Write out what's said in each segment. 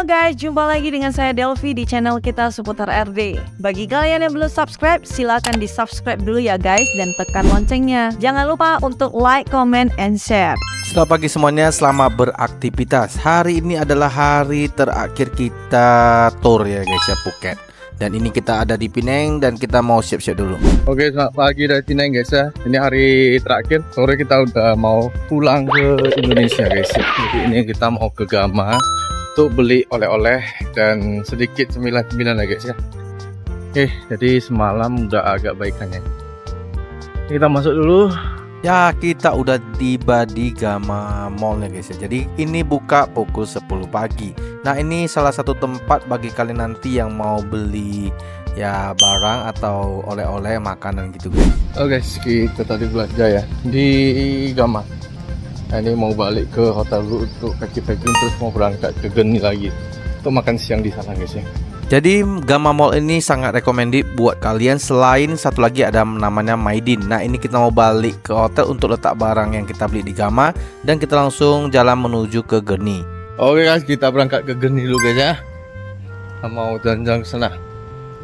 Halo guys, jumpa lagi dengan saya Delvi di channel kita seputar RD. Bagi kalian yang belum subscribe, silahkan di subscribe dulu ya guys, dan tekan loncengnya. Jangan lupa untuk like, comment, and share. Selamat pagi semuanya, selamat beraktivitas. Hari ini adalah hari terakhir kita tour ya guys ya, Phuket. Dan ini kita ada di Penang dan kita mau siap-siap dulu. Oke, selamat pagi dari Penang guys ya. Ini hari terakhir, sore kita udah mau pulang ke Indonesia guys ya. Jadi ini kita mau ke Gama untuk beli oleh-oleh dan sedikit cemilan-cemilan ya guys ya. Oke, jadi semalam udah agak baikannya. Kita masuk dulu. Ya, kita udah tiba di Gama Mall ya guys ya. Jadi ini buka pukul 10 pagi. Nah, ini salah satu tempat bagi kalian nanti yang mau beli ya barang atau oleh-oleh makanan gitu guys. Oke, kita tadi belanja ya di Gama. Nah, ini mau balik ke hotel dulu untuk packing terus mau berangkat ke Geni lagi untuk makan siang di sana guys ya. Jadi Gama Mall ini sangat recommended buat kalian. Selain satu lagi ada namanya Maidin. Nah, ini kita mau balik ke hotel untuk letak barang yang kita beli di Gama dan kita langsung jalan menuju ke Geni. Oke guys, kita berangkat ke Geni dulu guys ya. Mau jalan-jalan ke sana.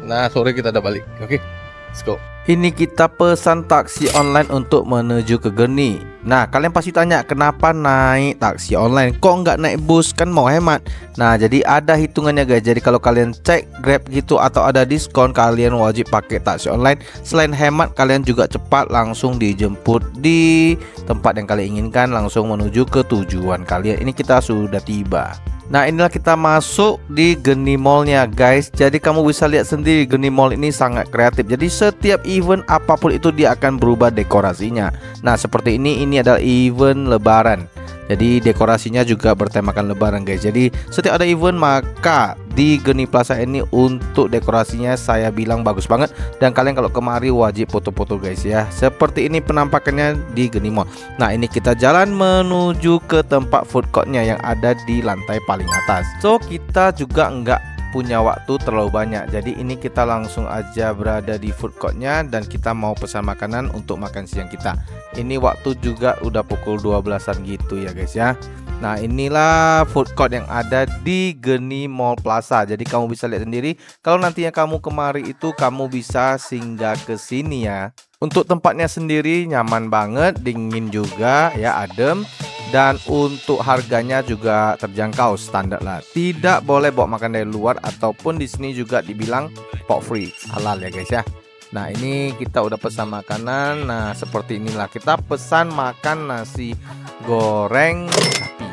Nah, sore kita udah balik. Oke, let's go. Ini kita pesan taksi online untuk menuju ke Geni. Nah, kalian pasti tanya kenapa naik taksi online, kok nggak naik bus, kan mau hemat. Nah, jadi ada hitungannya guys. Jadi kalau kalian cek Grab gitu atau ada diskon, kalian wajib pakai taksi online. Selain hemat, kalian juga cepat langsung dijemput di tempat yang kalian inginkan, langsung menuju ke tujuan kalian. Ini kita sudah tiba. Nah, inilah kita masuk di Geni Mall-nya guys. Jadi kamu bisa lihat sendiri, Geni Mall ini sangat kreatif. Jadi setiap event apapun itu dia akan berubah dekorasinya. Nah, seperti ini adalah event lebaran. Jadi dekorasinya juga bertemakan lebaran guys. Jadi setiap ada event maka di Geni Plaza ini untuk dekorasinya saya bilang bagus banget. Dan kalian kalau kemari wajib foto-foto guys ya. Seperti ini penampakannya di Geni Mall. Nah, ini kita jalan menuju ke tempat food courtnya yang ada di lantai paling atas. So kita juga nggak punya waktu terlalu banyak. Jadi ini kita langsung aja berada di food courtnya dan kita mau pesan makanan untuk makan siang kita. Ini waktu juga udah pukul 12-an gitu ya guys ya. Nah, inilah food court yang ada di Geni Mall Plaza. Jadi kamu bisa lihat sendiri. Kalau nantinya kamu kemari itu kamu bisa singgah ke sini ya. Untuk tempatnya sendiri nyaman banget, dingin juga ya, adem. Dan untuk harganya juga terjangkau, standar lah. Tidak boleh bawa makan dari luar ataupun di sini juga dibilang pork free, halal ya guys ya. Nah, ini kita udah pesan makanan. Nah, seperti inilah kita pesan makan nasi goreng sapi.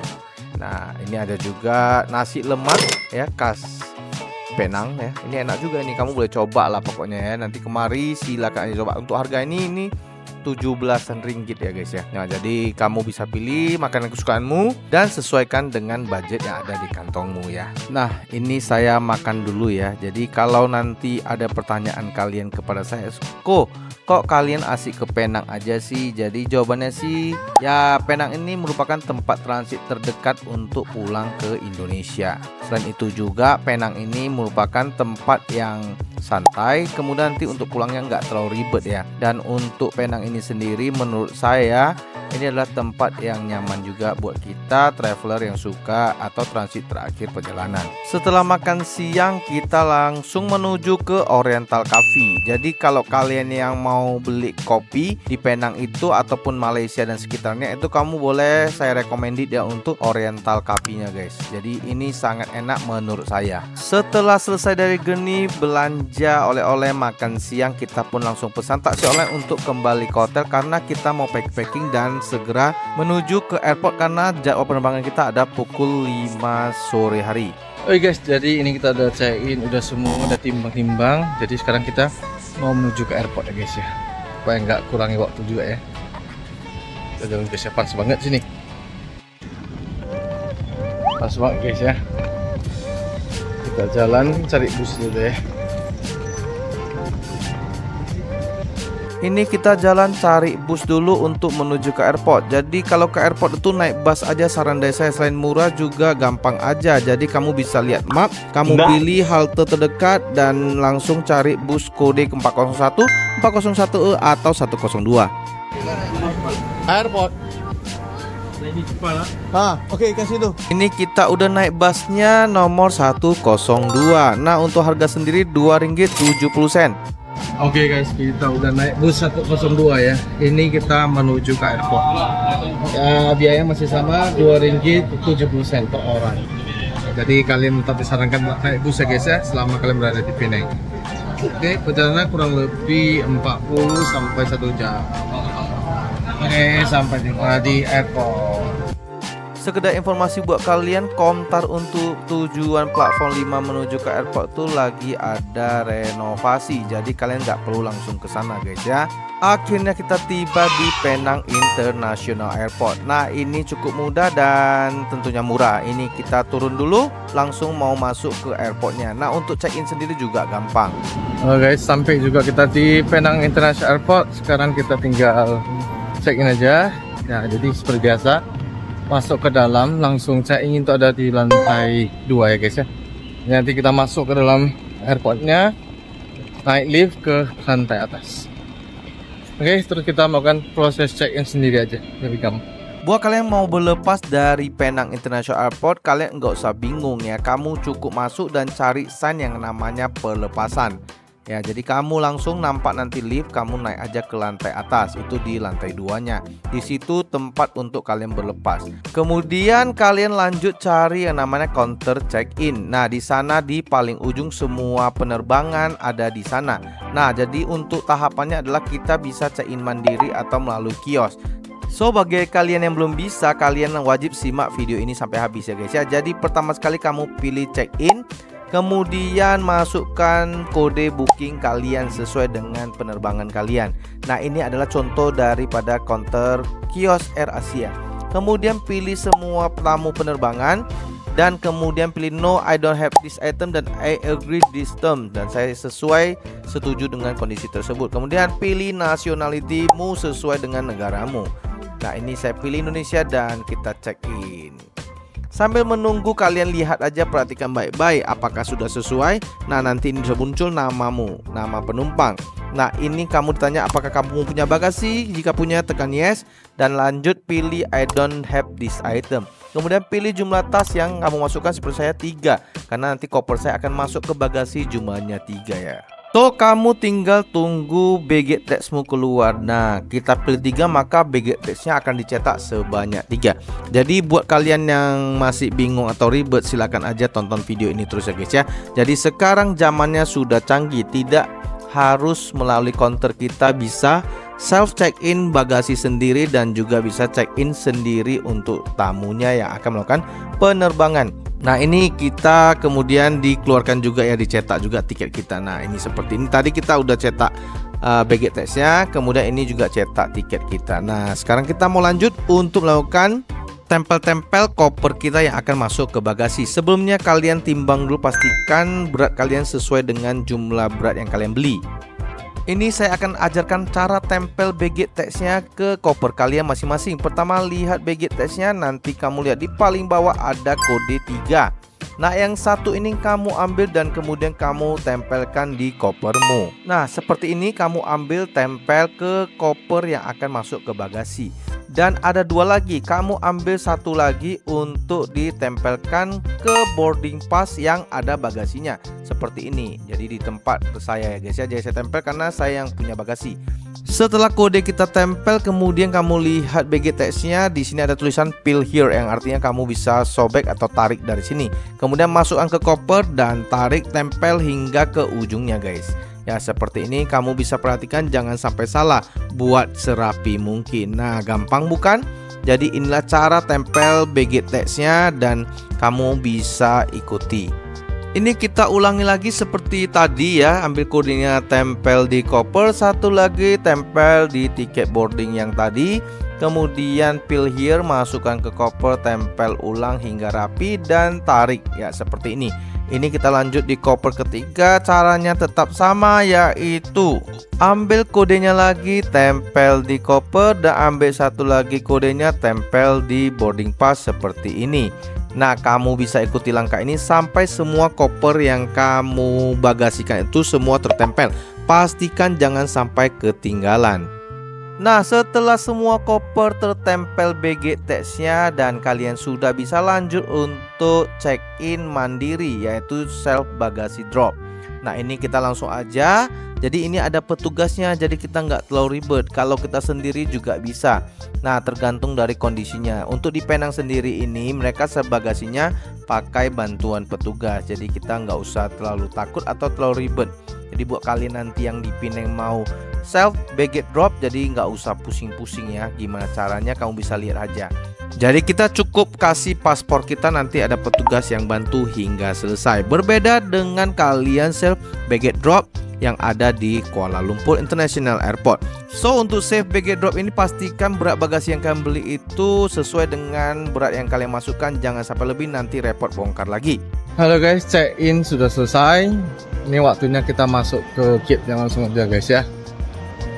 Nah, ini ada juga nasi lemak ya, khas Penang ya. Ini enak juga, ini kamu boleh coba lah pokoknya ya. Nanti kemari silakan coba. Untuk harga ini 17-an ringgit ya guys ya. Nah, jadi kamu bisa pilih makanan kesukaanmu dan sesuaikan dengan budget yang ada di kantongmu ya. Nah, ini saya makan dulu ya. Jadi kalau nanti ada pertanyaan kalian kepada saya, kok kalian asik ke Penang aja sih? Jadi jawabannya sih ya, Penang ini merupakan tempat transit terdekat untuk pulang ke Indonesia. Selain itu juga Penang ini merupakan tempat yang santai, kemudian nanti untuk pulangnya nggak terlalu ribet ya. Dan untuk Penang ini sendiri menurut saya ini adalah tempat yang nyaman juga buat kita traveler yang suka atau transit terakhir perjalanan. Setelah makan siang kita langsung menuju ke Oriental Coffee. Jadi kalau kalian yang mau beli kopi di Penang itu ataupun Malaysia dan sekitarnya, itu kamu boleh saya recommended ya untuk Oriental Coffee-nya guys. Jadi ini sangat enak menurut saya. Setelah selesai dari Geni belanja oleh-oleh makan siang, kita pun langsung pesan taksi online untuk kembali ke hotel karena kita mau packing dan segera menuju ke airport karena jadwal penerbangan kita ada pukul 5 sore hari. Oke guys, jadi ini kita udah check in, udah semua, udah timbang-timbang. Jadi sekarang kita mau menuju ke airport ya guys ya, supaya nggak kurangi waktu juga ya. Kita jalan guys ya, panas banget sini. Panas banget guys ya. Kita jalan cari bus dulu ya. Ini kita jalan cari bus dulu untuk menuju ke airport. Jadi kalau ke airport itu naik bus aja saran dari saya. Selain murah juga gampang aja. Jadi kamu bisa lihat map, kamu pilih halte terdekat dan langsung cari bus kode 401, 401E atau 102. Airport. Oke, kasih tuh. Ini kita udah naik busnya nomor 102. Nah, untuk harga sendiri Rp2.70. Oke guys, kita udah naik bus 102 ya. Ini kita menuju ke airport. Ya, biaya masih sama Rp2.70 per orang. Jadi kalian tetap disarankan buat naik bus ya guys ya, selama kalian berada di Penang. Oke, perjalanan kurang lebih 40 sampai 1 jam. Oke, sampai di airport. Sekedar informasi buat kalian, Komtar untuk tujuan platform 5 menuju ke airport tuh lagi ada renovasi. Jadi kalian nggak perlu langsung ke sana guys ya. Akhirnya kita tiba di Penang International Airport. Nah, ini cukup mudah dan tentunya murah. Ini kita turun dulu, langsung mau masuk ke airportnya. Nah, untuk check-in sendiri juga gampang. Oke guys, sampai juga kita di Penang International Airport. Sekarang kita tinggal check-in aja. Nah, jadi seperti biasa, masuk ke dalam, langsung check-in itu ada di lantai 2 ya guys ya. Nanti kita masuk ke dalam airportnya, naik lift ke lantai atas. Oke, terus kita melakukan proses check-in sendiri aja, lebih gampang. Buat kalian mau berlepas dari Penang International Airport, kalian nggak usah bingung ya. Kamu cukup masuk dan cari sign yang namanya pelepasan. Ya, jadi kamu langsung nampak nanti lift, kamu naik aja ke lantai atas, itu di lantai 2-nya. Di situ tempat untuk kalian berlepas. Kemudian kalian lanjut cari yang namanya counter check-in. Nah, di sana di paling ujung semua penerbangan ada di sana. Nah, jadi untuk tahapannya adalah kita bisa check-in mandiri atau melalui kios. So, bagi kalian yang belum bisa, kalian wajib simak video ini sampai habis ya guys ya. Jadi pertama sekali kamu pilih check-in, kemudian masukkan kode booking kalian sesuai dengan penerbangan kalian. Nah, ini adalah contoh daripada counter kios Air Asia. Kemudian pilih semua tamu penerbangan dan kemudian pilih no, I don't have this item dan I agree this term, dan saya setuju dengan kondisi tersebut. Kemudian pilih nationality-mu sesuai dengan negaramu. Nah, ini saya pilih Indonesia dan kita check in. Sambil menunggu kalian lihat aja, perhatikan baik-baik apakah sudah sesuai. Nah, nanti ini sudah muncul namamu, nama penumpang. Nah, ini kamu ditanya apakah kamu punya bagasi. Jika punya, tekan yes dan lanjut pilih I don't have this item. Kemudian pilih jumlah tas yang kamu masukkan, seperti saya 3, karena nanti koper saya akan masuk ke bagasi jumlahnya 3 ya. So, kamu tinggal tunggu baggage tax-mu keluar. Nah, kita pilih 3, maka baggage tax-nya akan dicetak sebanyak 3. Jadi buat kalian yang masih bingung atau ribet, silakan aja tonton video ini terus ya guys ya. Jadi sekarang zamannya sudah canggih, tidak harus melalui counter, kita bisa self check-in bagasi sendiri dan juga bisa check-in sendiri untuk tamunya yang akan melakukan penerbangan. Nah, ini kita kemudian dikeluarkan juga ya, dicetak juga tiket kita. Nah, ini seperti ini. Tadi kita udah cetak baggage tax-nya, kemudian ini juga cetak tiket kita. Nah, sekarang kita mau lanjut untuk melakukan tempel-tempel koper kita yang akan masuk ke bagasi. Sebelumnya kalian timbang dulu, pastikan berat kalian sesuai dengan jumlah berat yang kalian beli. Ini saya akan ajarkan cara tempel baggage tax-nya ke koper kalian masing-masing. Pertama, lihat baggage tax-nya, nanti kamu lihat di paling bawah ada kode 3. Nah, yang satu ini kamu ambil dan kemudian kamu tempelkan di kopermu. Nah, seperti ini kamu ambil tempel ke koper yang akan masuk ke bagasi. Dan ada 2 lagi, kamu ambil 1 lagi untuk ditempelkan ke boarding pass yang ada bagasinya. Seperti ini. Jadi di tempat saya ya guys ya. Jadi saya tempel karena saya yang punya bagasi. Setelah kode kita tempel, kemudian kamu lihat baggage tax-nya. Di sini ada tulisan peel here, yang artinya kamu bisa sobek atau tarik dari sini. Kemudian masukkan ke koper dan tarik tempel hingga ke ujungnya guys. Ya, seperti ini. Kamu bisa perhatikan, jangan sampai salah, buat serapi mungkin. Nah, gampang bukan? Jadi inilah cara tempel baggage tax-nya dan kamu bisa ikuti. Ini kita ulangi lagi seperti tadi ya. Ambil kodenya, tempel di koper, 1 lagi tempel di tiket boarding yang tadi. Kemudian peel here, masukkan ke koper, tempel ulang hingga rapi dan tarik ya, seperti ini. Ini kita lanjut di koper ketiga. Caranya tetap sama, yaitu ambil kodenya lagi, tempel di koper, dan ambil 1 lagi kodenya, tempel di boarding pass seperti ini. Nah, kamu bisa ikuti langkah ini sampai semua koper yang kamu bagasikan itu semua tertempel. Pastikan jangan sampai ketinggalan. Nah, setelah semua koper tertempel BG tagsnya dan kalian sudah bisa lanjut untuk check-in mandiri, yaitu self bagasi drop. Nah, ini kita langsung aja. Jadi ini ada petugasnya, jadi kita nggak terlalu ribet. Kalau kita sendiri juga bisa. Nah, tergantung dari kondisinya. Untuk di Penang sendiri ini mereka self bagasinya pakai bantuan petugas, jadi kita nggak usah terlalu takut atau terlalu ribet. Jadi buat kalian nanti yang di Penang mau self baggage drop, jadi nggak usah pusing-pusing ya. Gimana caranya kamu bisa lihat aja. Jadi kita cukup kasih paspor kita, nanti ada petugas yang bantu hingga selesai. Berbeda dengan kalian self baggage drop yang ada di Kuala Lumpur International Airport. So untuk safe baggage drop ini pastikan berat bagasi yang kalian beli itu sesuai dengan berat yang kalian masukkan, jangan sampai lebih, nanti repot bongkar lagi. Halo guys, check in sudah selesai. Ini waktunya kita masuk ke gate yang langsung aja guys ya.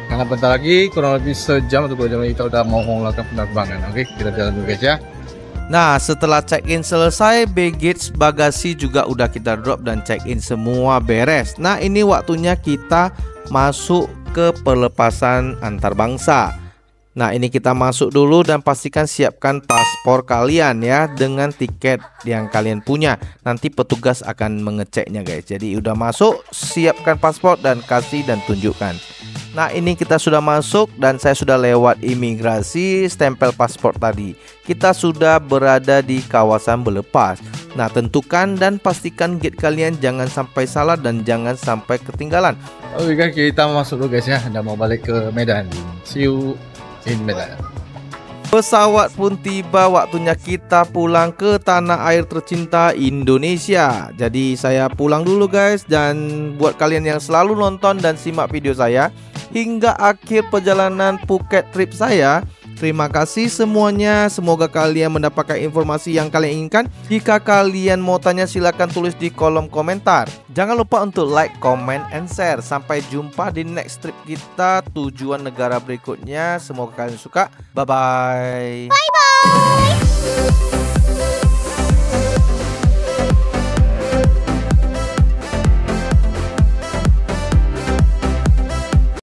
Karena bentar lagi kurang lebih sejam atau 2 jam lagi kita udah mau melakukan penerbangan. Oke, kita jalan dulu guys ya. Nah, setelah check-in selesai, baggage bagasi juga udah kita drop dan check-in semua beres. Nah, ini waktunya kita masuk ke pelepasan antar bangsa. Nah, ini kita masuk dulu dan pastikan siapkan paspor kalian ya dengan tiket yang kalian punya. Nanti petugas akan mengeceknya guys. Jadi udah masuk, siapkan paspor dan kasih dan tunjukkan. Nah, ini kita sudah masuk dan saya sudah lewat imigrasi, stempel paspor tadi. Kita sudah berada di kawasan berlepas. Nah, tentukan dan pastikan gate kalian jangan sampai salah dan jangan sampai ketinggalan. Oke guys, kita masuk dulu guys ya. Udah mau balik ke Medan. See you in Medan. Pesawat pun tiba, waktunya kita pulang ke tanah air tercinta Indonesia. Jadi saya pulang dulu guys, dan buat kalian yang selalu nonton dan simak video saya hingga akhir perjalanan Phuket trip saya, terima kasih semuanya. Semoga kalian mendapatkan informasi yang kalian inginkan. Jika kalian mau tanya silahkan tulis di kolom komentar. Jangan lupa untuk like, comment, and share. Sampai jumpa di next trip kita, tujuan negara berikutnya. Semoga kalian suka. Bye bye. Bye bye.